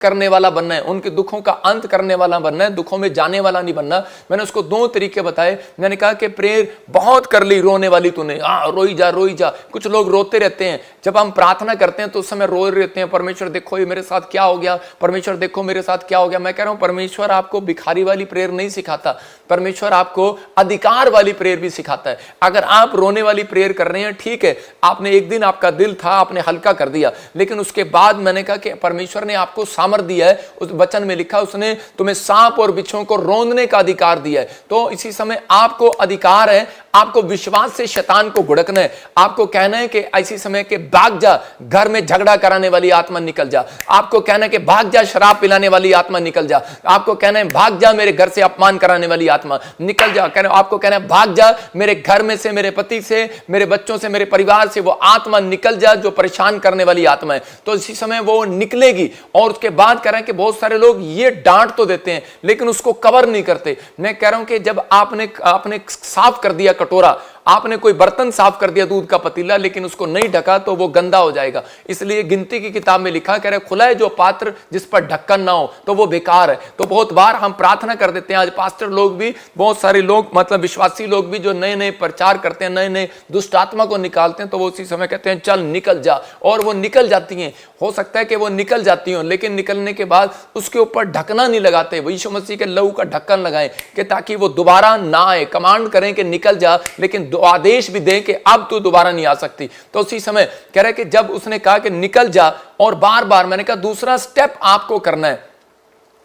करने वाला बनना है, उनके दुखों का अंत करने वाला बनना है, दुखों में जाने वाला नहीं बनना। मैंने उसको 2 तरीके बताए। मैंने कहा कि प्रेयर बहुत कर ली रोने वाली तूने, रोई जा। कुछ लोग रोते रहते हैं, जब हम प्रार्थना करते हैं तो उस समय रो रहते हैं, परमेश्वर देखो ये मेरे साथ क्या हो गया, परमेश्वर देखो मेरे साथ क्या हो गया। मैं कह रहा हूं परमेश्वर आपको भिखारी वाली प्रेयर नहीं सिखाता, परमेश्वर आपको अधिकार वाली प्रेयर भी सिखाता है। अगर आप रोने वाली प्रेयर कर रहे हैं, ठीक है, आपने एक दिन आपका दिल था, आपने हल्का कर दिया, लेकिन उसके बाद मैंने कहा कि परमेश्वर ने आपको सामर्थ दिया है। उस वचन में लिखा उसने तुम्हें सांप और बिच्छुओं को रौंदने का अधिकार दिया है। तो इसी समय आपको अधिकार है, आपको विश्वास से शैतान को घुड़कना है। आपको कहना है कि ऐसी समय के भाग जा, घर में झगड़ा कराने वाली आत्मा निकल जा। आपको कहना है कि भाग जा, शराब पिलाने वाली आत्मा निकल जा। आपको कहना है भाग जा, मेरे घर से अपमान कराने वाली आत्मा निकल जा। आपको कहना है भाग जा, मेरे घर में से, मेरे पति से, मेरे बच्चों से, मेरे परिवार से वो आत्मा निकल जा जो परेशान करने वाली आत्मा है। तो इसी समय वो निकलेगी। और उसके बाद कह रहे हैं कि बहुत सारे लोग ये डांट तो देते हैं लेकिन उसको कवर नहीं करते। मैं कह रहा हूं कि जब आपने साफ कर दिया कटोरा, आपने कोई बर्तन साफ कर दिया, दूध का पतीला, लेकिन उसको नहीं ढका तो वो गंदा हो जाएगा। इसलिए गिनती की किताब में लिखा, कह रहे खुला है जो पात्र जिस पर ढक्कन ना हो तो वो बेकार है। तो बहुत बार हम प्रार्थना कर देते हैं, आज पास्टर लोग भी, बहुत सारे लोग, मतलब विश्वासी लोग भी जो नए नए प्रचार करते हैं, नए नए दुष्ट आत्मा को निकालते हैं, तो वो उसी समय कहते हैं चल निकल जा, और वो निकल जाती हैं। हो सकता है कि वो निकल जाती हो, लेकिन निकलने के बाद उसके ऊपर ढकना नहीं लगाते। वो यीशु मसीह के लहू का ढक्कन लगाएं कि ताकि वो दोबारा ना आए। कमांड करें कि निकल जा, लेकिन आदेश भी दें कि अब तू दोबारा नहीं आ सकती। तो उसी समय कह रहे कि जब उसने कहा कि निकल जा, और बार बार मैंने कहा दूसरा स्टेप आपको करना है।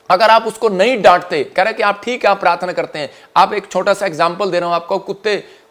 अगर आप उसको नहीं डांटते, कह रहे कि आप ठीक है, आप प्रार्थना करते हैं। आप एक छोटा सा एग्जांपल दे रहा हूं आपको।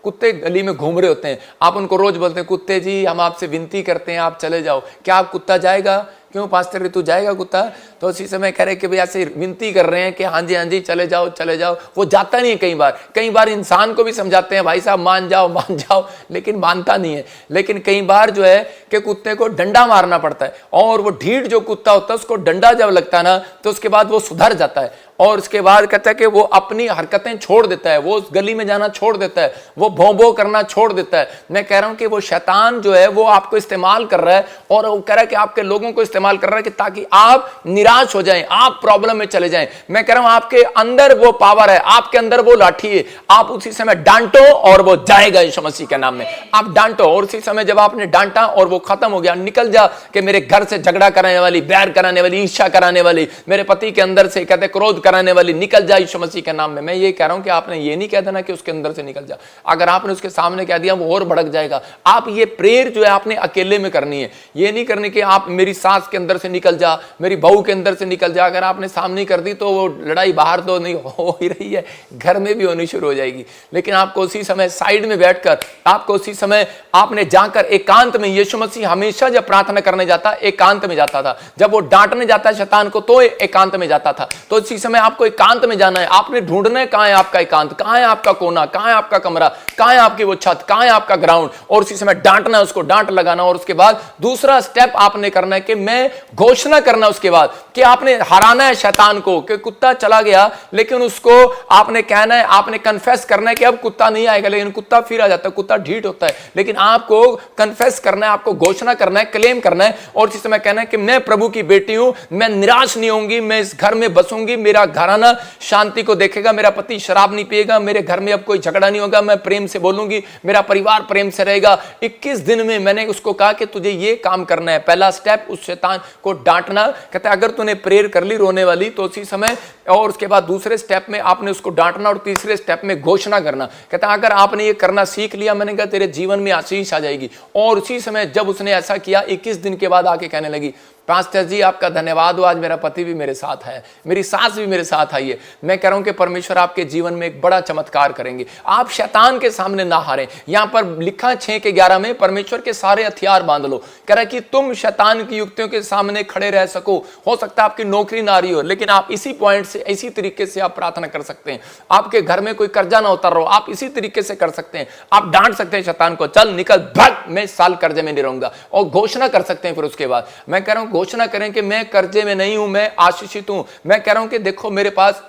कुत्ते गली में घूम रहे होते हैं, आप उनको रोज बोलते हैं कुत्ते जी हम आपसे विनती करते हैं आप चले जाओ। क्या आप कुत्ता जाएगा? क्यों पास्टर तू जाएगा कुत्ता? तो उसी समय कह रहे कि भाई ऐसे विनती कर रहे हैं कि हाँ जी चले जाओ। वो जाता नहीं है। कई बार इंसान को भी समझाते हैं भाई साहब मान जाओ, लेकिन मानता नहीं है। लेकिन कई बार जो है कि कुत्ते को डंडा मारना पड़ता है, और वो ढीठ जो कुत्ता होता है उसको डंडा जब लगता है ना, तो उसके बाद वो सुधर जाता है। और उसके बाद कहता है कि वो अपनी हरकतें छोड़ देता है, वो उस गली में जाना छोड़ देता है, वो भों करना छोड़ देता है। मैं कह रहा हूं कि वो शैतान जो है वो आपको इस्तेमाल कर रहा है, और वो कह रहा है कि आपके लोगों को इस्तेमाल कर रहा है कि ताकि आप निराश हो जाएं, आप प्रॉब्लम में चले जाएं। मैं कह रहा हूं आपके अंदर वो पावर है, आपके अंदर वो लाठी है। आप उसी समय डांटो और वो जाएगा यीशु मसीह के नाम में। आप डांटो, और उसी समय जब आपने डांटा और वो खत्म हो गया, निकल जा कि मेरे घर से झगड़ा कराने वाली, बैर कराने वाली, ईर्ष्या कराने वाली, मेरे पति के अंदर से कहते क्रोध कराने वाली, निकल जा यीशु मसीह के नाम में। मैं ये कह रहा हूं कि आपने ये नहीं कह देना कि उसके अंदर से निकल जा। अगर आपने उसके सामने कह दिया वो और भड़क जाएगा। आप ये प्रेयर जो है आपने अकेले में करनी है। ये नहीं करनी कि आप मेरी सास के अंदर से निकल जा, मेरी बहू के अंदर से निकल जा। अगर आपने सामने कर दी तो वो लड़ाई बाहर तो नहीं हो ही रही है, घर में भी होनी शुरू हो जाएगी। लेकिन आपको उसी समय साइड में बैठकर, आपको उसी समय आपने जाकर एकांत में, यीशु मसीह हमेशा जब प्रार्थना करने जाता एकांत में जाता था। जब वो डांटने जाता है शैतान को तो एकांत में जाता था। तो इसी समय आपको एकांत में जाना है। आपने ढूंढना है कहां है आपका एकांत, कहां है आपका कोना, कहां है आपका कमरा, कहां है आपकी वो छत, कहां है आपका ग्राउंड, और उसी समय डांटना है, उसको डांट लगाना। और उसके बाद दूसरा स्टेप आपने करना है कि मैं घोषणा करना, उसके बाद कि आपने हराना है शैतान को। कि कुत्ता चला गया, लेकिन उसको आपने कहना है, आपने कन्फेस करना है कि अब कुत्ता नहीं आएगा, लेकिन कुत्ता फिर आ जाता है, कुत्ता ढीठ होता है। लेकिन आपको कन्फेस करना है, आपको घोषणा करना है, क्लेम करना है, और इसी समय कहना है कि मैं प्रभु की बेटी हूं, मैं निराश नहीं होंगी, मैं इस घर में बसूंगी, मेरा घराना शांति को देखेगा, मेरा पति शराब नहीं पिएगा, मेरे घर में अब कोई झगड़ा नहीं होगा, मैं प्रेम से बोलूंगी, मेरा परिवार प्रेम से रहेगा। 21 दिन में मैंने उसको कहा कि तुझे ये काम करना है। पहला स्टेप उस शैतान को डांटना। कहता है अगर तूने प्रेयर कर ली रोने वाली तो उसी समय, और उसके बाद दूसरे स्टेप में आपने उसको डांटना, और तीसरे स्टेप में घोषणा करना। कहता है अगर आपने ये करना सीख लिया, मैंने कहा तेरे जीवन में आशीष आ जाएगी। और उसी समय जब उसने ऐसा किया, 21 दिन के बाद आके कहने लगी पास्टर जी आपका धन्यवाद हो, आज मेरा पति भी मेरे साथ है, मेरी सास भी मेरे साथ आई है। मैं कह रहा हूं कि परमेश्वर आपके जीवन में एक बड़ा चमत्कार करेंगे। आप शैतान के सामने ना हारें। यहां पर लिखा 6:11 में परमेश्वर के सारे हथियार बांध लो। कह रहा है कि तुम शैतान की युक्तियों के सामने खड़े रह सको। हो सकता है आपकी नौकरी ना रही हो, लेकिन आप इसी पॉइंट से, इसी तरीके से आप प्रार्थना कर सकते हैं। आपके घर में कोई कर्जा ना उतर रहा हो, आप इसी तरीके से कर सकते हैं। आप डांट सकते हैं शैतान को, चल निकल भाग, मैं इस साल कर्जे में नहीं रहूंगा, और घोषणा कर सकते हैं। फिर उसके बाद मैं कह रहा हूं घोषणा करें कि मैं कर्जे में नहीं हूं, मैं आशीषित हूं। मैं कह रहा हूं कि देखो मेरे पास,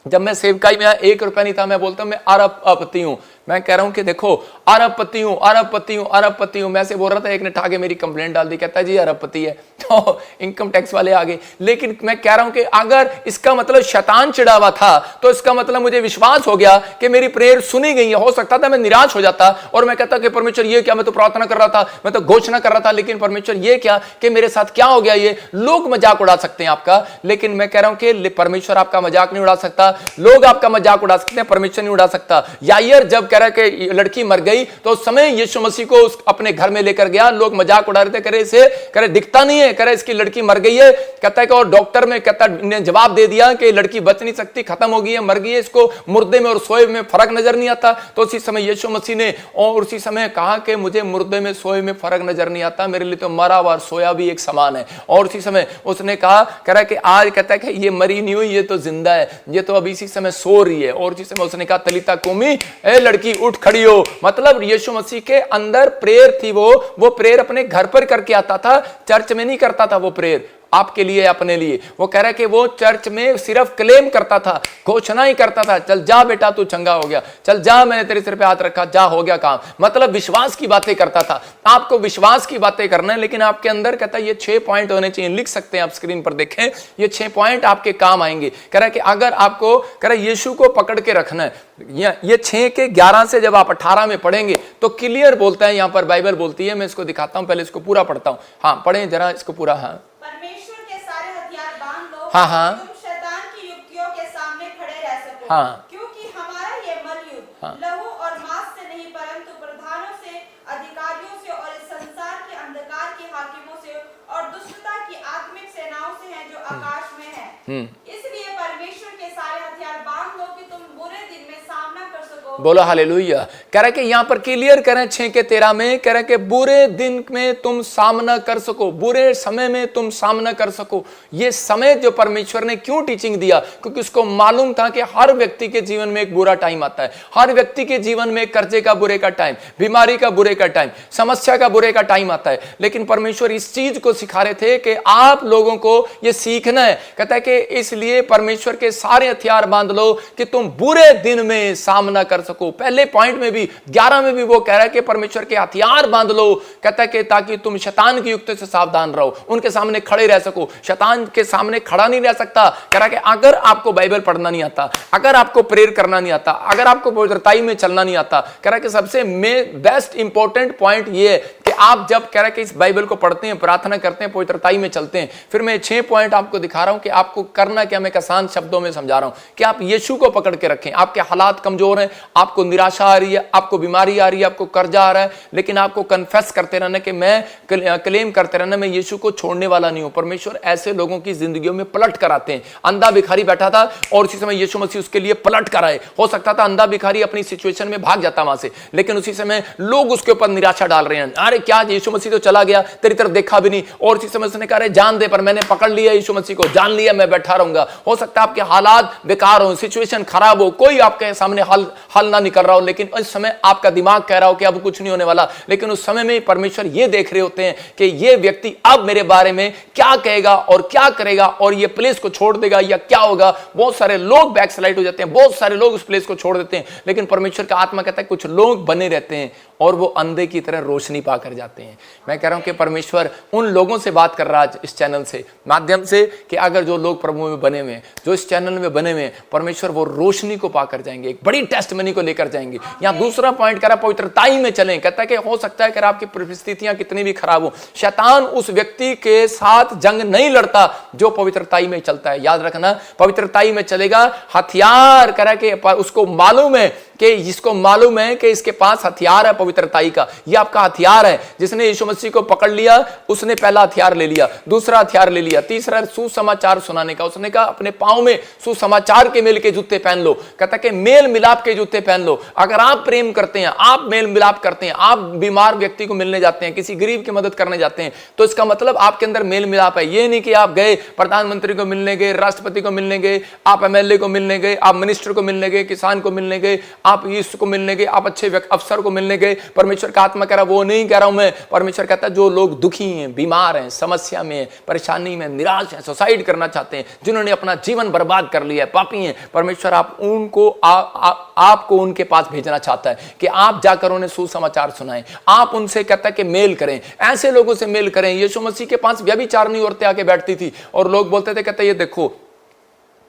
जब मैं सेवकाई में 1 रुपया नहीं था, मैं बोलता हूं मैं अरबपति हूं। मैं कह रहा हूं कि देखो अरबपति हूं, अरबपति हूं, अरबपति हूं। मैं से बोल रहा था, एक ने ठाके मेरी कंप्लेंट डाल दी, कहता है जी अरबपति है, तो इनकम टैक्स वाले आ गए। लेकिन मैं कह रहा हूं कि अगर इसका मतलब शैतान चिढ़ा हुआ था, तो इसका मतलब मुझे विश्वास हो गया कि मेरी प्रेयर सुनी गई है। हो सकता था मैं निराश हो जाता और मैं कहता कि परमेश्वर ये क्या, मैं तो प्रार्थना कर रहा था, मैं तो घोषणा कर रहा था, लेकिन परमेश्वर ये क्या कि मेरे साथ क्या हो गया। ये लोग मजाक उड़ा सकते हैं आपका, लेकिन मैं कह रहा हूं कि परमेश्वर आपका मजाक नहीं उड़ा सकता। लोग आपका मजाक उड़ा सकते हैं, परमेश्वर नहीं उड़ा सकता। यायर जब कह रहा कि लड़की मर गई, तो उस समय यीशु मसीह को अपने घर में लेकर गया। लोग मजाक उड़ा रहे थे, करे इसे करे दिखता नहीं है, करे इसकी लड़की मर गई है। कहता है कि और डॉक्टर में कहता ने जवाब दे दिया कि लड़की बच नहीं सकती, खत्म हो गई है, मर गई है, इसको मुर्दे में और सोए में फर्क नजर नहीं आता। तो उसी समय यीशु मसीह ने और उसी समय कहा कि मुझे मुर्दे में सोए में फर्क नजर नहीं आता, मेरे लिए तो मरा हुआ और सोया भी एक समान है। और उसी समय उसने कहा, कह रहा कि आज कहता है कि ये मरी नहीं हुई, ये तो जिंदा है, ये तो अभी इसी समय सो रही है। और उसी समय उसने कहा तलीता कुमी, ए लड़की उठ खड़ी हो। मतलब यीशु मसीह के अंदर प्रेयर थी, वो प्रेयर अपने घर पर करके आता था, चर्च में नहीं करता था वो प्रेयर आपके लिए अपने लिए। वो कह रहा है कि वो चर्च में सिर्फ क्लेम करता था, घोषणा ही करता था, चल जा बेटा तू चंगा हो गया, चल जा मैंने तेरे सिर पे हाथ रखा, जा हो गया काम। मतलब विश्वास की बातें करता था। आपको विश्वास की बातें करना है, लेकिन आपके अंदर कहता है ये 6 पॉइंट होने चाहिए। लिख सकते हैं आप, स्क्रीन पर देखें, ये 6 पॉइंट आपके काम आएंगे। कह रहा है कि अगर आपको कह रहा है यीशु को पकड़ के रखना है, ये 6 के 11 से जब आप 18 में पढ़ेंगे तो क्लियर बोलता है, यहां पर बाइबल बोलती है। मैं इसको दिखाता हूं, पहले इसको पूरा पढ़ता हूं। हाँ पढ़ें जरा इसको पूरा। हाँ परमेश्वर के सारे हथियार बांध लो, हाँ हाँ तुम शैतान की युक्तियों के सामने खड़े रह सको। हाँ क्योंकि हमारा ये मलयुद्ध लहू और मांस से नहीं, परंतु प्रधानों से, अधिकारियों से और इस संसार के अंधकार के हाकिमों से और दुष्टता की आत्मिक सेनाओं से है जो आकाश में है। इसलिए परमेश्वर के सारे हथियार बांध लो कि तुम बुरे दिन में सामना कर सको। बोलो हालेलुया। कह रहा है कि यहां पर क्लियर करें 6 के 13 में, कह रहा है कि बुरे दिन में तुम सामना कर सको, बुरे समय में तुम सामना कर सको। ये समय जो परमेश्वर ने क्यों टीचिंग दिया, क्योंकि उसको मालूम था कि हर व्यक्ति के जीवन में एक बुरा टाइम आता है। हर व्यक्ति के जीवन में कर्जे का बुरे का टाइम, बीमारी का बुरे का टाइम, समस्या का बुरे का टाइम आता है। लेकिन परमेश्वर इस चीज को सिखा रहे थे कि आप लोगों को ये सीखना है। कहता है कि इसलिए परमेश्वर के सारे हथियार बांध लो कि तुम बुरे दिन में सामना कर सको। पहले पॉइंट में भी 11 में भी वो कह रहा है कि परमेश्वर के हथियार बांध लो। कहता है कि ताकि तुम शैतान की युक्ति से सावधान रहो, उनके सामने खड़े रह सको। शैतान के सामने खड़ा नहीं रह सकता। कह रहा है कि अगर आपको बाइबल पढ़ना नहीं आता, अगर आपको प्रेयर करना नहीं आता, अगर आपको पवित्रताई में चलना नहीं आता, कह रहा है कि सबसे बेस्ट इंपॉर्टेंट पॉइंट ये है कि आप जब कह रहा है कि इस बाइबल को पढ़ते हैं, प्रार्थना करते हैं, पवित्रताई में चलते हैं, फिर मैं 6 पॉइंट आपको दिखा रहा हूं कि आपको करना क्या। मैं आसान शब्दों में समझा रहा हूं कि आप यीशु को पकड़ के रखें। आपके हालात कमजोर हैं, आपको निराशा आ रही है, आपको बीमारी आ रही है, आपको कर्जा आ रहा है, लेकिन आपको कन्फेस करते रहना कि मैं क्लेम करते रहना मैं यीशु को छोड़ने वाला नहीं हूं। परमेश्वर ऐसे लोगों की जिंदगियों में पलट कर आते हैं। अंधा भिखारी बैठा था और उसी समय यीशु मसीह उसके लिए पलट कर आए। हो सकता था अंधा भिखारी अपनी सिचुएशन में भाग जाता वहां से, लेकिन उसी समय लोग उसके ऊपर निराशा डाल रहे हैं, अरे क्या यीशु मसीह तो चला गया, तेरी तरफ देखा भी नहीं। और उसी समय उसने कहा अरे जान दे, पर मैंने पकड़ लिया यीशु मसीह को, जान लिया, मैं बैठा रहूंगा। हो सकता है आपके हालात बेकार हो, सिचुएशन खराब हो, कोई आपके सामने हल ना निकल रहा हो, लेकिन इस समय आपका दिमाग कह रहा हो कि अब कुछ नहीं होने वाला। लेकिन उस समय में परमेश्वर ये देख रहे होते हैं कि ये व्यक्ति अब मेरे बारे में क्या कहेगा और क्या करेगा, और ये प्लेस को छोड़ देगा या क्या होगा। बहुत सारे लोग बैकस्लाइड हो जाते हैं, बहुत सारे लोग उस प्लेस को छोड़ देते हैं, लेकिन परमेश्वर का आत्मा कहता है कुछ लोग बने रहते हैं और वो अंधे की तरह रोशनी पा कर जाते हैं। मैं कह रहा हूं कि परमेश्वर उन लोगों से बात कर रहा है इस चैनल से माध्यम से कि अगर जो लोग प्रभु में बने हुए हैं, जो इस चैनल में बने हुए हैं, परमेश्वर वो रोशनी को पाकर जाएंगे, एक बड़ी टेस्टमनी को लेकर जाएंगे। यहां दूसरा पॉइंट कह रहा पवित्रताई में चलें। कहता है कि हो सकता है कि आपकी परिस्थितियां कितनी भी खराब हो, शैतान उस व्यक्ति के साथ जंग नहीं लड़ता जो पवित्रताई में चलता है। याद रखना, पवित्रताई में चलेगा। हथियार कह रहा है कि उसको मालूम है कि जिसको मालूम है कि इसके पास हथियार है पवित्रताई का, ये आपका हथियार है। जिसने यीशु मसीह को पकड़ लिया उसने पहला हथियार ले लिया, दूसरा हथियार ले लिया, तीसरा सुसमाचार सुनाने का। उसने कहा अपने पांव में सुसमाचार के मेल के जूते पहन लो। कहता कि मेल मिलाप के जूते पहन लो। अगर आप प्रेम करते हैं, आप मेल मिलाप करते हैं, आप बीमार व्यक्ति को मिलने जाते हैं, किसी गरीब की मदद करने जाते हैं, तो इसका मतलब आपके अंदर मेल मिलाप है। ये नहीं कि आप गए प्रधानमंत्री को मिलने गए, राष्ट्रपति को मिलने गए, आप एमएलए को मिलने गए, आप मिनिस्टर को मिलने गए, किसान को मिलने गए, आप इसको मिलने गए, आप अच्छे अफसर को मिलने गए, परमेश्वर का आत्मा कह रहा वो नहीं कह रहा हूं मैं। परमेश्वर कहता है जो लोग दुखी हैं, बीमार हैं, समस्या में, परेशानी में, निराश हैं, सुसाइड करना चाहते हैं, जिन्होंने अपना जीवन बर्बाद कर लिया है, पापी हैं, परमेश्वर आप उनको आपको उनके पास भेजना चाहता है कि आप जाकर उन्हें सुसमाचार सुनाएं। आप उनसे कहता है कि मेल करें, ऐसे लोगों से मेल करें। यीशु मसीह के पास व्यभिचारिणी औरतें आके बैठती थी और लोग बोलते थे, कहते ये देखो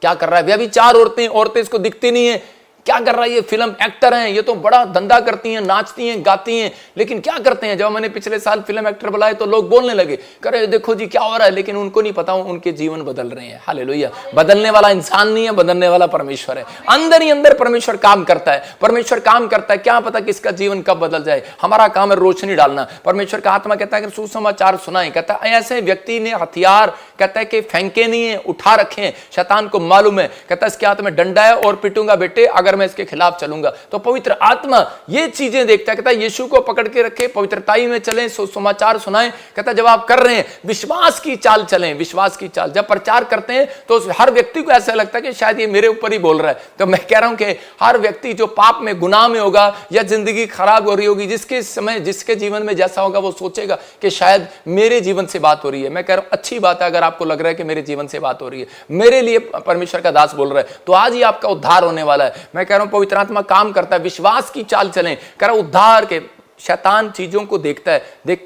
क्या कर रहा है, व्यभिचार औरतें इसको दिखती नहीं है, क्या कर रहा है, ये फिल्म एक्टर हैं, ये तो बड़ा धंधा करती हैं, नाचती हैं, गाती हैं, लेकिन क्या करते हैं। जब मैंने पिछले साल फिल्म एक्टर बुलाए तो लोग बोलने लगे, करे देखो जी क्या हो रहा है, लेकिन उनको नहीं पता उनके जीवन बदल रहे हैं। हालेलुया। बदलने वाला इंसान नहीं है, बदलने वाला परमेश्वर है। अंदर ही अंदर परमेश्वर काम करता है, परमेश्वर काम करता है। क्या पता किसका जीवन कब बदल जाए। हमारा काम है रोशनी डालना। परमेश्वर का आत्मा कहता है कि सुसमाचार सुनाएं। कहता है ऐसे व्यक्ति ने हथियार कहता है कि फेंके नहीं है, उठा रखे हैं। शैतान को मालूम है, कहता है इसके हाथ में डंडा है और पिटूंगा बेटे अगर मैं इसके खिलाफ चलूंगा। तो पवित्र आत्मा ये चीजें देखता है, कहता है यीशु को पकड़ के रखे, पवित्रताई में चलें, सुसमाचार सुनाएं। कहता है जब आप कर रहे हैं विश्वास की चाल चलें, विश्वास की चाल। जब प्रचार करते हैं तो हर व्यक्ति को ऐसा लगता है कि शायद ये मेरे ऊपर ही बोल रहा है। तो मैं कह रहा हूं कि हर व्यक्ति जो पाप में, गुनाह में होगा या जिंदगी खराब हो रही होगी, जिसके जीवन में जैसा होगा वो सोचेगा कि शायद मेरे जीवन से बात हो रही है। मैं कह रहा हूं अच्छी बात है अगर आपको लग रहा है कि मेरे जीवन से बात हो रही है, मेरे लिए परमेश्वर का दास बोल रहा है, तो आज ही आपका उद्धार होने वाला है। मैं कह रहा हूं पवित्र आत्मा काम करता है, विश्वास की चाल चलें। कह रहा उद्धार के शैतान चीजों को देखता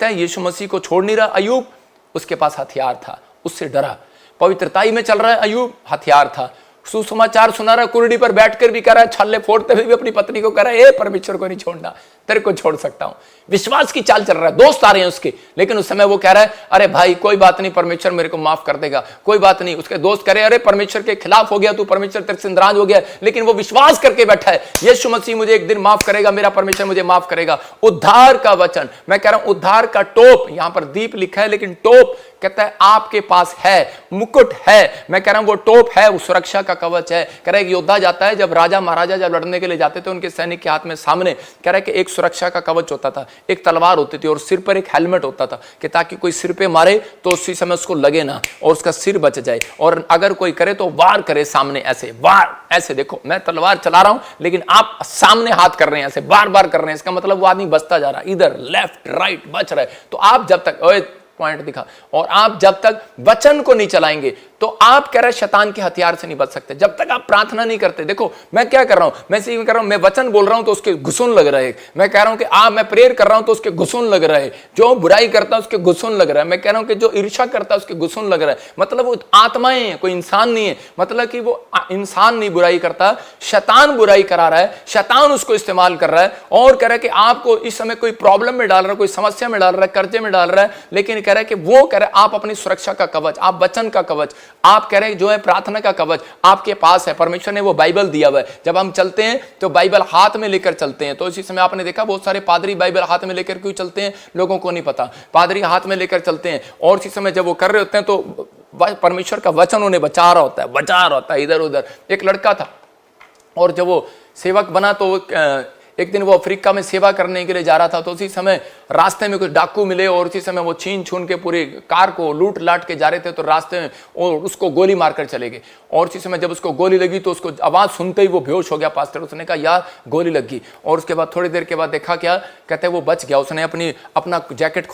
है, यीशु मसीह को छोड़ नहीं रहा। अय्यूब उसके पास हथियार था, उससे डरा। पवित्रताई में चल रहा है अय्यूब, हथियार था। सुसमाचार सुना रहा, कुर्डी पर बैठकर भी कह रहा है, छल्ले फोड़ते हुए भी अपनी पत्नी को कह रहा है ए परमेश्वर को नहीं छोड़ना, तेरे को छोड़ सकता हूं। विश्वास की चाल चल रहा है, दोस्त आ रहे हैं उसके, लेकिन उस समय वो कह रहा है अरे भाई कोई बात नहीं, परमेश्वर मेरे को माफ कर देगा, कोई बात नहीं। उसके दोस्त कह रहे अरे परमेश्वर के खिलाफ हो गया तू, परमेश्वर तेरे से नाराज हो गया, लेकिन वो विश्वास करके बैठा है यीशु मसीह मुझे एक दिन माफ करेगा, मेरा परमेश्वर मुझे माफ करेगा। उद्धार का वचन, मैं कह रहा हूं उद्धार का टोप, यहां पर दीप लिखा है लेकिन टोप कहता है आपके पास है, मुकुट है। मैं कह रहा हूं वो टोप है, वो सुरक्षा का कवच है। कह रहा है योद्धा जाता है, जब राजा महाराजा जब लड़ने के लिए जाते थे उनके सैनिक के हाथ में सामने कह रहा है कि एक सुरक्षा का कवच होता था, एक तलवार होती थी और सिर पर एक हेलमेट होता था कि ताकि कोई सिर पे मारे तो उसी समय उसको लगे ना और उसका सिर बच जाए, और अगर कोई करे तो वार करे सामने, ऐसे वार, ऐसे देखो मैं तलवार चला रहा हूं लेकिन आप सामने हाथ कर रहे हैं, ऐसे बार बार कर रहे हैं, इसका मतलब वो आदमी बचता जा रहा है, इधर लेफ्ट राइट बच रहा है। तो आप जब तक पॉइंट दिखा, और आप जब तक वचन को नहीं चलाएंगे तो आप कह रहे शैतान के हथियार से नहीं बच सकते। जब तक आप प्रार्थना नहीं करते, देखो मैं क्या कर रहा हूं, मैं इसी में कर रहा हूं, मैं वचन बोल रहा हूं तो उसके घुसून लग रहा है। मैं कह रहा हूं कि मैं प्रेयर कर रहा हूं तो उसके घुसून लग रहा है। जो बुराई करता है उसके घुसून लग रहा है। मैं कह रहा हूं कि जो ईर्ष्या करता है उसके घुसून लग रहा है। मतलब वो आत्माएं हैं, कोई इंसान नहीं है। मतलब कि वो इंसान नहीं बुराई करता, शैतान बुराई करा रहा है, शैतान उसको इस्तेमाल कर रहा है और कह रहा है कि आपको इस समय कोई प्रॉब्लम में डाल रहा है, कोई समस्या में डाल रहा है, कर्जे में डाल रहा है, लेकिन कह रहा है कि वो कह रहा है आप अपनी सुरक्षा का कवच, आप वचन का कवच, आप कह रहे हैं जो है प्रार्थना का कवच आपके पास है। परमेश्वर ने वो बाइबल दिया हुआ है। जब हम चलते हैं तो बाइबल हाथ में लेकर चलते हैं। तो इसी समय आपने देखा बहुत सारे पादरी बाइबल हाथ में लेकर क्यों चलते हैं, लोगों को नहीं पता। पादरी हाथ में लेकर चलते हैं और इसी समय जब वो कर रहे होते हैं तो परमेश्वर का वचन उन्हें बचा रहा होता है इधर उधर। एक लड़का था और जब वो सेवक बना तो एक दिन वो अफ्रीका में सेवा करने के लिए जा रहा था, तो उसी समय रास्ते में कुछ डाकू मिले और उसी समय वो छीन छून के पूरी कार को लूट लाट के जा रहे थे। तो रास्ते में और उसको गोली मारकर चले गए और उसी समय जब उसको गोली लगी तो उसको आवाज़ सुनते ही वो बेहोश हो गया। पास्टर उसने कहा यार गोली लगी, और उसके बाद थोड़ी देर के बाद देखा क्या, कहते हैं वो बच गया। उसने अपना जैकेट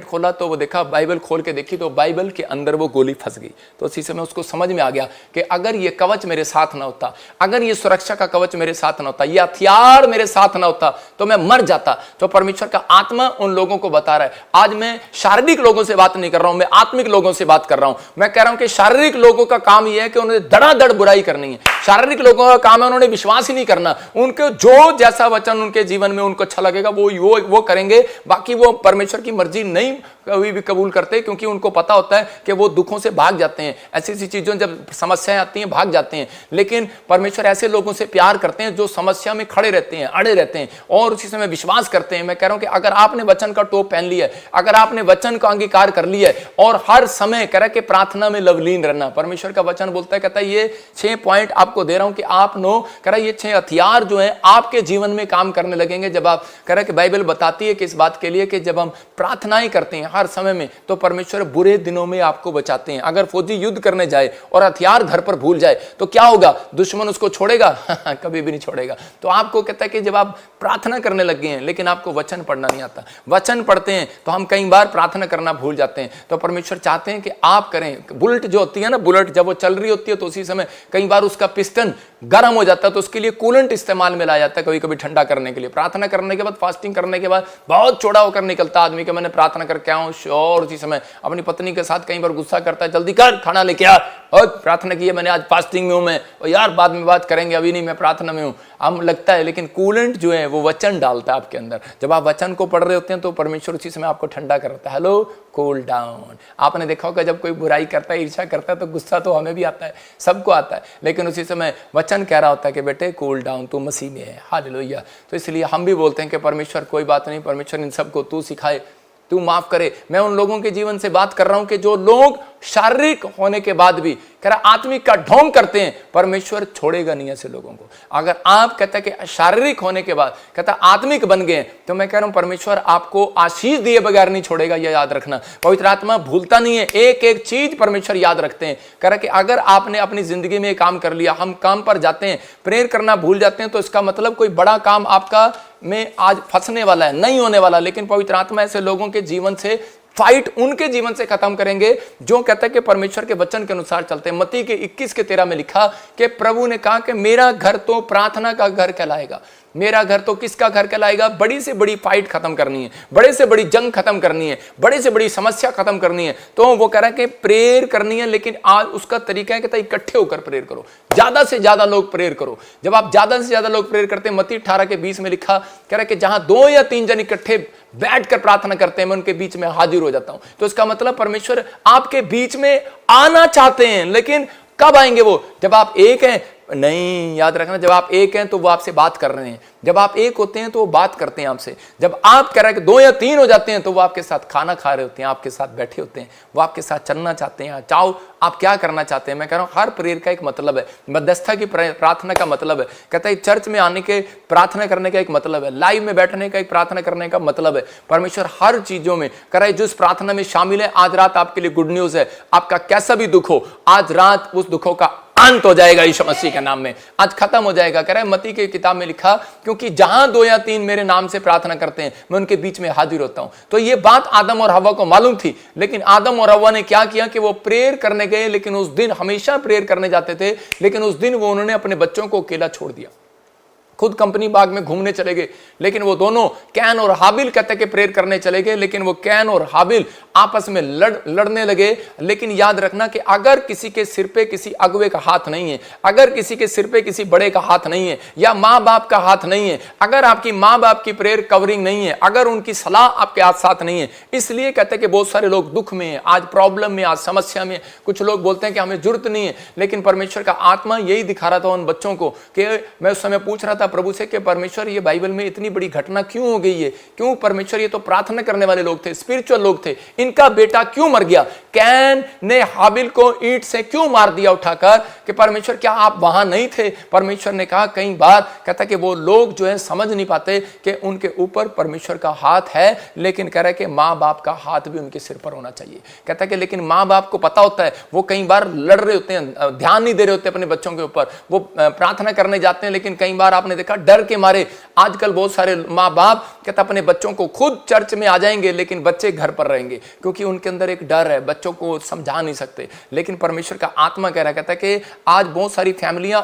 खोला तो वो देखा, बाइबल खोल के देखी तो बाइबल के अंदर वो गोली फंस गई। तो उसी समय उसको समझ में आ गया कि अगर ये कवच मेरे साथ ना होता, अगर ये सुरक्षा का कवच मेरे साथ ना होता, ये हथियार मेरे साथ ना होता तो मैं मर जाता। तो परमेश्वर का आत्मा उन लोगों को बता रहा है। आज मैं शारीरिक लोगों से बात नहीं कर रहा हूं, मैं आत्मिक लोगों से बात कर रहा हूं। मैं कह रहा हूं कि शारीरिक लोगों का काम यह है कि उन्हें धड़ाधड़ बुराई करनी है। शारीरिक लोगों का काम है उन्होंने विश्वास ही नहीं करना। उनको जो जैसा वचन उनके जीवन में उनको अच्छा लगेगा वो करेंगे, बाकी वो परमेश्वर की मर्जी नहीं कभी भी कबूल करते, क्योंकि उनको पता होता है कि वो दुखों से भाग जाते हैं। ऐसी ऐसी चीजों जब समस्याएं आती हैं भाग जाते हैं। लेकिन परमेश्वर ऐसे लोगों से प्यार करते हैं जो समस्या में खड़े रहते हैं, अड़े रहते हैं और उसी समय विश्वास करते हैं। मैं कह रहा हूं कि अगर आपने वचन का टोप पहन लिया है, अगर आपने वचन का अंगीकार कर लिया है और हर समय कह रहा है कि प्रार्थना में लवलीन रहना, परमेश्वर का वचन बोलता है, कहता है ये 6 पॉइंट आपको दे रहा हूं कि आप नो कह रहा है ये 6 हथियार जो है आपके जीवन में काम करने लगेंगे जब आप कह रहा है कि बाइबल बताती है कि इस बात के लिए कि जब हम प्रार्थनाएं करते हैं हर समय में तो परमेश्वर बुरे दिनों में आपको बचाते हैं। अगर फौजी युद्ध करने जाए और हथियार घर पर भूल जाए तो क्या होगा? दुश्मन उसको छोड़ेगा? कभी भी नहीं छोड़ेगा। तो आपको कहता है कि जब आप प्रार्थना करने लग गए हैं लेकिन आपको वचन पढ़ना नहीं आता, वचन पढ़ते हैं तो हम कई बार प्रार्थना करना भूल जाते हैं। तो परमेश्वर चाहते हैं कि आप करें। बुलेट जो होती है ना, बुलेट जब वो चल रही होती है तो उसी समय कई बार उसका पिस्टन गर्म हो जाता है तो उसके लिए कूलेंट इस्तेमाल में लाया जाता है कभी कभी ठंडा करने के लिए। प्रार्थना करने के बाद, फास्टिंग करने के बाद बहुत चौड़ा होकर निकलता आदमी के मैंने प्रार्थना करके आऊं, और उसी समय अपनी पत्नी के साथ कई बार गुस्सा करता है, जल्दी कर खाना लेके आ, और प्रार्थना की है मैंने, आज फास्टिंग में हूं मैं, और यार बाद में बात करेंगे, अभी नहीं मैं प्रार्थना में हूं। हम लगता है लेकिन कूलेंट जो है वो वचन डालता है आपके अंदर। जब आप वचन को पढ़ रहे होते हैं तो परमेश्वर उसी समय आपको ठंडा करता है। Hello, cool down. आपने देखा होगा जब कोई बुराई करता है, ईर्ष्या करता है तो गुस्सा तो हमें भी आता है, सबको आता है, लेकिन उसी समय वचन कह रहा होता है कि बेटे कूल डाउन, तू मसीह में है। हालेलुया। तो इसलिए हम भी बोलते हैं कि परमेश्वर कोई बात नहीं, परमेश्वर इन सबको तू सिखाए, तू माफ करे। मैं उन लोगों के जीवन से बात कर रहा हूं कि जो लोग शारीरिक होने के बाद भी कह रहा आत्मिक का ढोंग करते हैं, परमेश्वर छोड़ेगा नहीं ऐसे लोगों को। अगर आप कहते हैं कि शारीरिक होने के बाद कहता आत्मिक बन गए तो मैं कह रहा हूं परमेश्वर आपको आशीष दिए बगैर नहीं छोड़ेगा, यह याद रखना। पवित्र आत्मा भूलता नहीं है, एक एक चीज परमेश्वर याद रखते हैं। कह रहा कि अगर आपने अपनी जिंदगी में काम कर लिया, हम काम पर जाते हैं, प्रेयर करना भूल जाते हैं, तो इसका मतलब कोई बड़ा काम आपका में आज फंसने वाला है, नहीं होने वाला। लेकिन पवित्र आत्मा ऐसे लोगों के जीवन से फाइट उनके जीवन से खत्म करेंगे जो कहता है कि परमेश्वर के वचन के अनुसार चलते हैं। मत्ती के 21:13 में लिखा कि प्रभु ने कहा कि मेरा घर तो प्रार्थना का घर कहलाएगा। मेरा घर तो किसका घर कहलाएगा? बड़ी से बड़ी फाइट खत्म करनी है, बड़े से बड़ी जंग खत्म करनी है, बड़े से बड़ी समस्या खत्म करनी है, तो वो कह रहा है कि प्रेयर करनी है। लेकिन आज उसका तरीका है कि इकट्ठे होकर प्रेयर करो, ज्यादा से ज्यादा लोग प्रेयर करो। जब आप ज्यादा से ज्यादा लोग प्रेयर करते हैं, मत्ती 18:20 में लिखा, कह रहा है कि जहां 2 या 3 जन इकट्ठे बैठकर प्रार्थना करते हैं, मैं उनके बीच में हाजिर हो जाता हूं। तो इसका मतलब परमेश्वर आपके बीच में आना चाहते हैं, लेकिन कब आएंगे वो? जब आप एक हैं। नहीं, याद रखना, जब आप एक हैं तो वो आपसे बात कर रहे हैं। जब आप एक होते हैं तो वो बात करते हैं आपसे। जब आप कह रहे हैं कि 2 या 3 हो जाते हैं तो वो आपके साथ खाना खा रहे होते हैं, आपके साथ बैठे होते हैं, वो आपके साथ चलना चाहते हैं। चाहो आप क्या करना चाहते हैं। मैं कह रहा हूं हर प्रेयर का एक मतलब है। मध्यस्थता की प्रार्थना का मतलब है, कहता है चर्च में आने के प्रार्थना करने का एक मतलब है, लाइव में बैठने का एक प्रार्थना करने का मतलब है। परमेश्वर हर चीजों में कह रहा है जो इस प्रार्थना में शामिल है। आज रात आपके लिए गुड न्यूज है, आपका कैसा भी दुख हो, आज रात उस दुखों का अंत हो जाएगा यीशु मसीह के नाम में, आज खत्म हो जाएगा। कह रहा है मत्ती की किताब में लिखा, क्योंकि जहां 2 या 3 मेरे नाम से प्रार्थना करते हैं मैं उनके बीच में हाजिर होता हूं। तो ये बात आदम और हव्वा को मालूम थी, लेकिन आदम और हव्वा ने क्या किया कि वो प्रेयर करने गए, लेकिन उस दिन हमेशा प्रेयर करने जाते थे, लेकिन उस दिन वो उन्होंने अपने बच्चों को अकेला छोड़ दिया, खुद कंपनी बाग में घूमने चले गए। लेकिन वो दोनों कैन और हाबिल कहते के प्रेयर करने चले गए, लेकिन वो कैन और हाबिल आपस में लड़ने लगे। लेकिन याद रखना कि अगर किसी के सिर पे किसी अगुवे का हाथ नहीं है, अगर किसी के सिर पे किसी बड़े का हाथ नहीं है, या माँ बाप का हाथ नहीं है, अगर आपकी माँ बाप की प्रेयर कवरिंग नहीं है, अगर उनकी सलाह आपके हाथ साथ नहीं है, इसलिए कहते हैं कि बहुत सारे लोग दुख में हैं, आज प्रॉब्लम में, आज समस्या में। कुछ लोग बोलते हैं कि हमें जरूरत नहीं है, लेकिन परमेश्वर का आत्मा यही दिखा रहा था उन बच्चों को कि मैं उस समय पूछ रहा था प्रभु से कि परमेश्वर ये बाइबल में इतनी बड़ी घटना क्यों हो गई है? क्यों परमेश्वर, ये तो प्रार्थना करने वाले लोग थे, स्पिरिचुअल लोग थे, इनका बेटा क्यों मर गया? कैन ने हाबिल को ईंट से क्यों मार दिया उठाकर? कि परमेश्वर क्या आप वहां नहीं थे? परमेश्वर ने कहा कई बार, कहता कि वो लोग जो है समझ नहीं पाते कि उनके ऊपर परमेश्वर का हाथ है, लेकिन कह रहा है कि माँ बाप का हाथ भी उनके सिर पर होना चाहिए। कहता कि लेकिन माँ बाप को पता होता है, वो कई बार लड़ रहे होते हैं, ध्यान नहीं दे रहे होते अपने बच्चों के ऊपर, वो प्रार्थना करने जाते हैं, लेकिन कई बार आपने देखा डर के मारे आजकल बहुत सारे माँ बाप कहता अपने बच्चों को खुद चर्च में आ जाएंगे, लेकिन बच्चे घर पर रहेंगे, क्योंकि उनके अंदर एक डर है, बच्चों को समझा नहीं सकते। लेकिन परमेश्वर का आत्मा कह रहा कहता है कि आज बहुत सारी फैमिलियां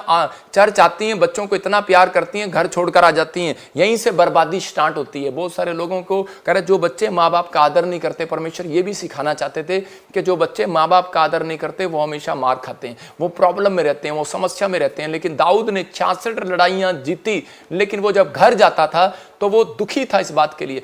चर्च आती हैं, बच्चों को इतना प्यार करती हैं, घर छोड़कर आ जाती हैं, यहीं से बर्बादी स्टार्ट होती है। बहुत सारे लोगों को कह रहा जो बच्चे माँ बाप का आदर नहीं करते, परमेश्वर ये भी सिखाना चाहते थे कि जो बच्चे माँ बाप का आदर नहीं करते वो हमेशा मार खाते हैं, वो प्रॉब्लम में रहते हैं, वो समस्या में रहते हैं। लेकिन दाऊद ने 66 लड़ाइयां जीती, लेकिन वो जब घर जाता था तो वो दुखी था इस बात के लिए